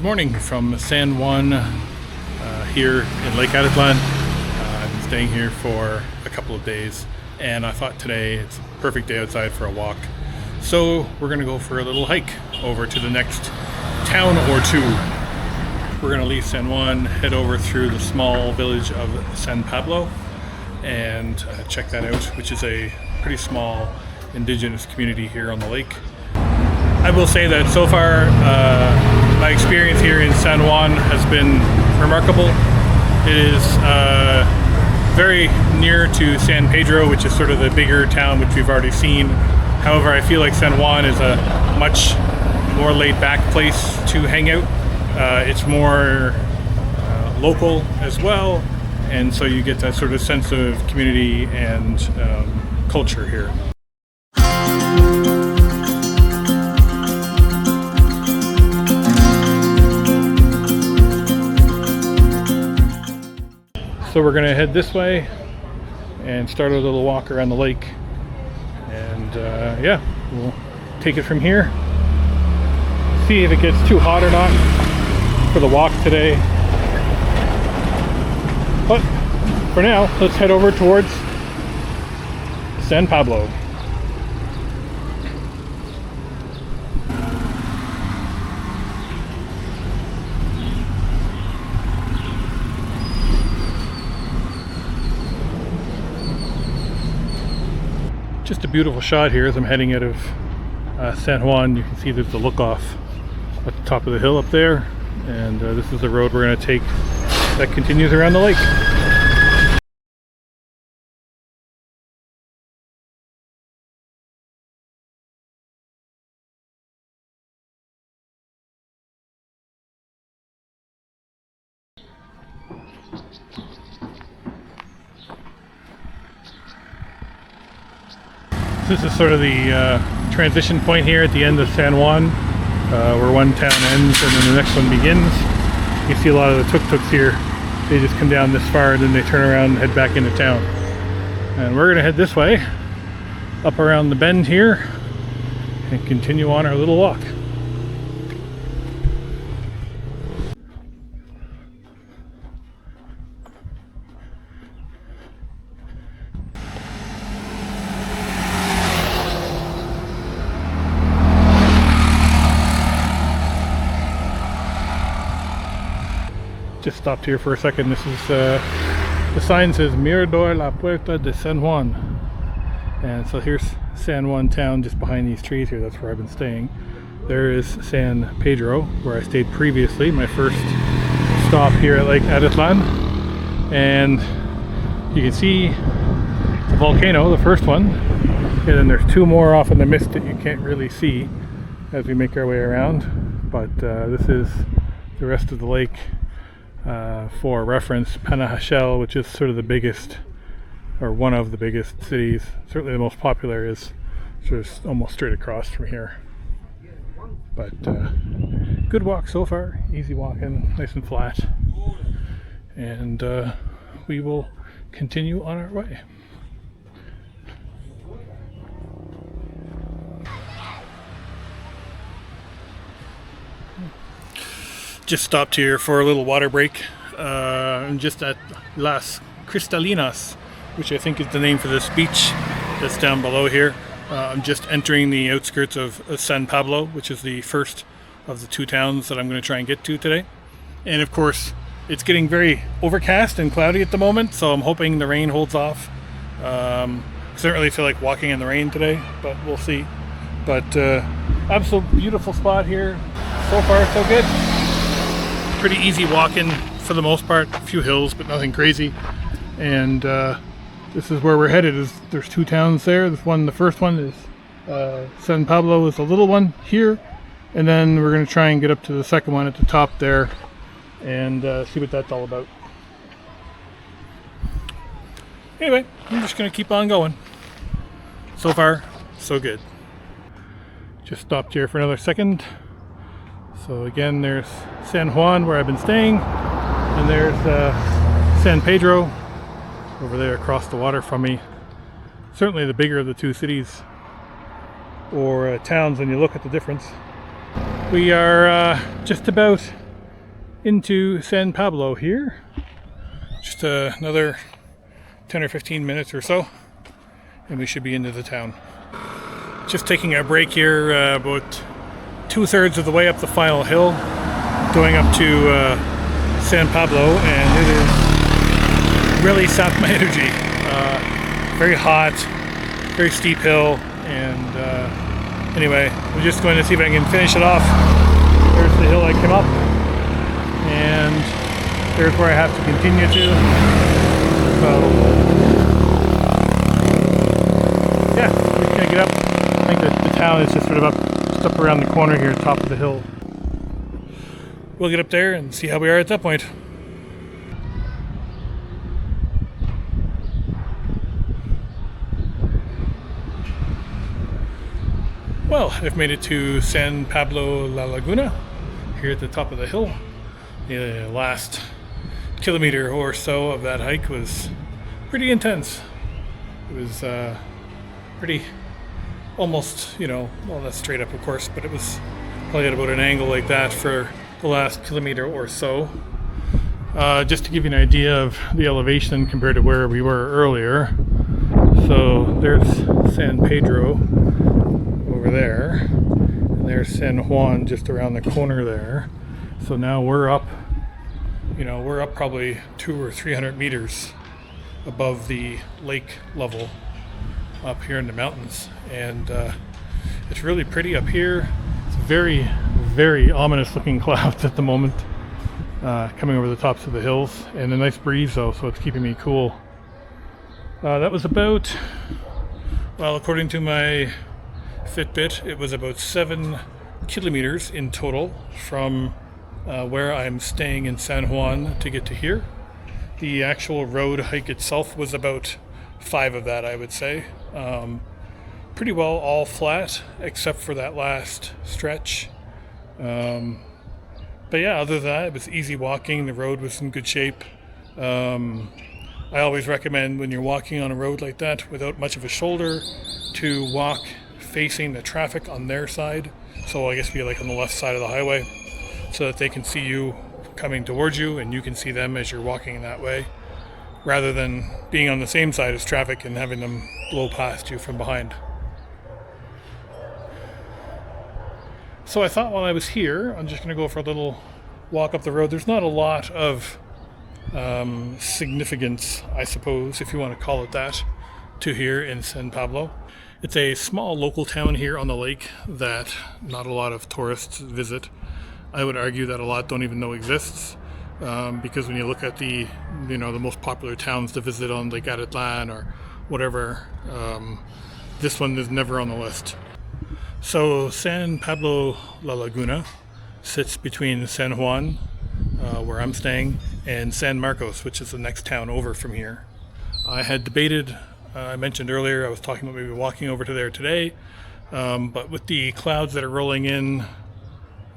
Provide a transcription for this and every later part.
morning from San Juan here in Lake Atitlán. I've been staying here for a couple of days and I thought today it's a perfect day outside for a walk. So we're going to go for a little hike over to the next town or two. We're going to leave San Juan, head over through the small village of San Pablo and check that out, which is a pretty small indigenous community here on the lake. I will say that so far my experience here in San Juan has been remarkable. It is very near to San Pedro, which is sort of the bigger town which we've already seen. However, I feel like San Juan is a much more laid back place to hang out. It's more local as well, and so you get that sort of sense of community and culture here. So we're going to head this way and start a little walk around the lake, and yeah, we'll take it from here, see if it gets too hot or not for the walk today. But for now, let's head over towards San Pablo. Just a beautiful shot here as I'm heading out of San Juan. You can see there's the look off at the top of the hill up there, and this is the road we're going to take that continues around the lake. This is sort of the transition point here at the end of San Juan, where one town ends and then the next one begins. You see a lot of the tuk-tuks here. They just come down this far and then they turn around and head back into town. And we're going to head this way, up around the bend here, and continue on our little walk. Just stopped here for a second. This is the sign says Mirador La Puerta de San Juan, and so here's San Juan town just behind these trees here. That's where I've been staying. There is San Pedro, where I stayed previously, my first stop here at Lake Atitlán, and you can see the volcano, the first one, and then there's two more off in the mist that you can't really see as we make our way around, but this is the rest of the lake. For reference, Panajachel, which is sort of the biggest, or one of the biggest cities, certainly the most popular, is just almost straight across from here. But good walk so far, easy walking, nice and flat, and we will continue on our way. Just stopped here for a little water break. I'm just at Las Cristalinas, which I think is the name for this beach that's down below here. I'm just entering the outskirts of San Pablo, which is the first of the two towns that I'm going to try and get to today. And of course, it's getting very overcast and cloudy at the moment, so I'm hoping the rain holds off. I don't really feel like walking in the rain today, but we'll see. But absolute beautiful spot here. So far, so good. Pretty easy walking for the most part, a few hills but nothing crazy, and this is where we're headed. There's two towns there. The first one is San Pablo is the little one here, and then we're going to try and get up to the second one at the top there and see what that's all about. Anyway, I'm just going to keep on going. So far so good. Just stopped here for another second. So again, there's San Juan, where I've been staying, and there's San Pedro over there across the water from me. Certainly the bigger of the two cities or towns when you look at the difference. We are just about into San Pablo here. Just another 10 or 15 minutes or so, and we should be into the town. Just taking a break here, about 2/3 of the way up the final hill, going up to San Pablo, and it is really sapped my energy. Very hot, very steep hill, and anyway, I'm just going to see if I can finish it off. There's the hill I came up, and there's where I have to continue to. So yeah, I'm just gonna get up. I think that the town is just sort of just up around the corner here, top of the hill. We'll get up there and see how we are at that point. Well, I've made it to San Pablo La Laguna, here at the top of the hill. The last kilometer or so of that hike was pretty intense. It was pretty, almost, well, that's straight up of course, but it was probably at about an angle like that for the last kilometer or so. Just to give you an idea of the elevation compared to where we were earlier. So there's San Pedro over there, and there's San Juan just around the corner there. So now we're up, we're up probably 200 or 300 meters above the lake level up here in the mountains, and it's really pretty up here. It's very, very ominous looking clouds at the moment, coming over the tops of the hills, and a nice breeze though, so it's keeping me cool. That was about, well, according to my Fitbit, it was about 7 kilometers in total from where I'm staying in San Juan to get to here. The actual road hike itself was about 5 of that, I would say. Pretty well all flat, except for that last stretch. But yeah, other than that, it was easy walking. The road was in good shape. I always recommend when you're walking on a road like that without much of a shoulder to walk facing the traffic on their side. So I guess be like on the left side of the highway, so that they can see you coming towards you and you can see them as you're walking that way, rather than being on the same side as traffic and having them blow past you from behind. So I thought while I was here, I'm just going to go for a little walk up the road. There's not a lot of significance, I suppose, if you want to call it that, to here in San Pablo. It's a small local town here on the lake that not a lot of tourists visit. I would argue that a lot don't even know exists, because when you look at the most popular towns to visit on Lake Atitlán or whatever, this one is never on the list. So San Pablo La Laguna sits between San Juan, where I'm staying, and San Marcos, which is the next town over from here. I had debated, I mentioned earlier, I was talking about maybe walking over to there today, but with the clouds that are rolling in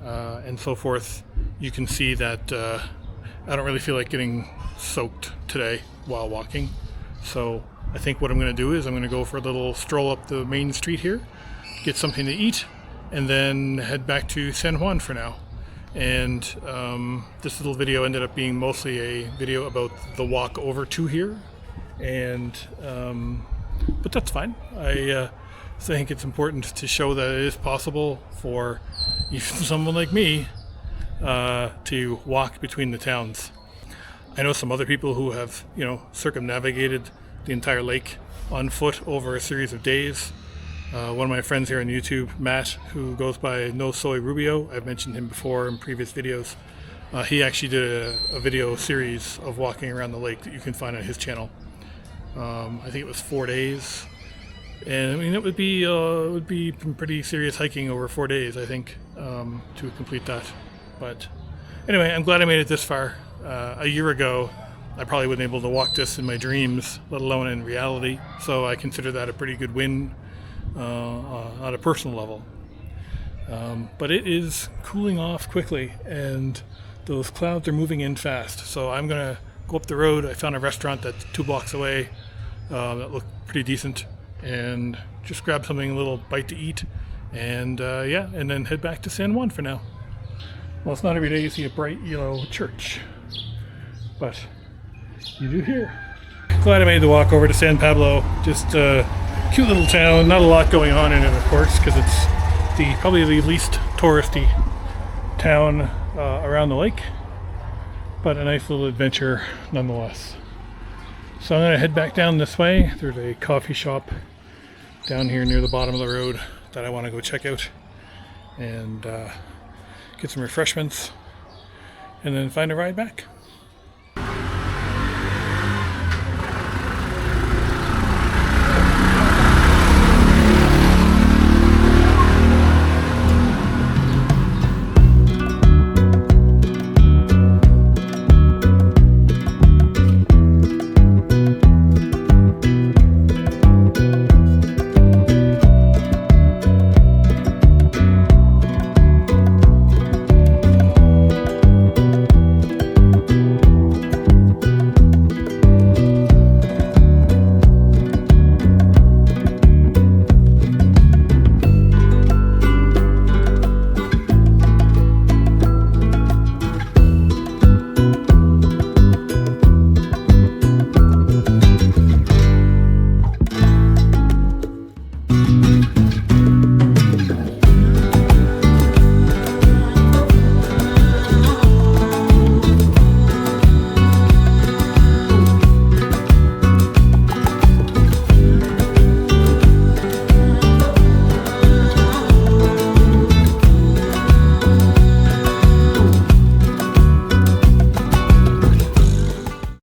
and so forth, you can see that I don't really feel like getting soaked today while walking. So I think what I'm going to do is I'm going to go for a little stroll up the main street here, get something to eat, and then head back to San Juan for now. And this little video ended up being mostly a video about the walk over to here, and but that's fine. I think it's important to show that it is possible for even someone like me to walk between the towns. I know some other people who have circumnavigated the entire lake on foot over a series of days. One of my friends here on YouTube, Matt, who goes by No Soy Rubio, I've mentioned him before in previous videos. He actually did a video series of walking around the lake that you can find on his channel. I think it was 4 days, and I mean it would be pretty serious hiking over 4 days, I think, to complete that. But anyway, I'm glad I made it this far. A year ago, I probably wouldn't be able to walk this in my dreams, let alone in reality. So I consider that a pretty good win on a personal level. But it is cooling off quickly, and those clouds are moving in fast. So I'm gonna go up the road. I found a restaurant that's 2 blocks away that looked pretty decent, and just grab something, a little bite to eat, and and then head back to San Juan for now. Well, it's not every day you see a bright yellow church, but you do here. Glad I made the walk over to San Pablo. Just a cute little town. Not a lot going on in it, of course, because it's probably the least touristy town around the lake, but a nice little adventure nonetheless. So I'm going to head back down this way. There's a coffee shop down here near the bottom of the road that I want to go check out and get some refreshments and then find a ride back.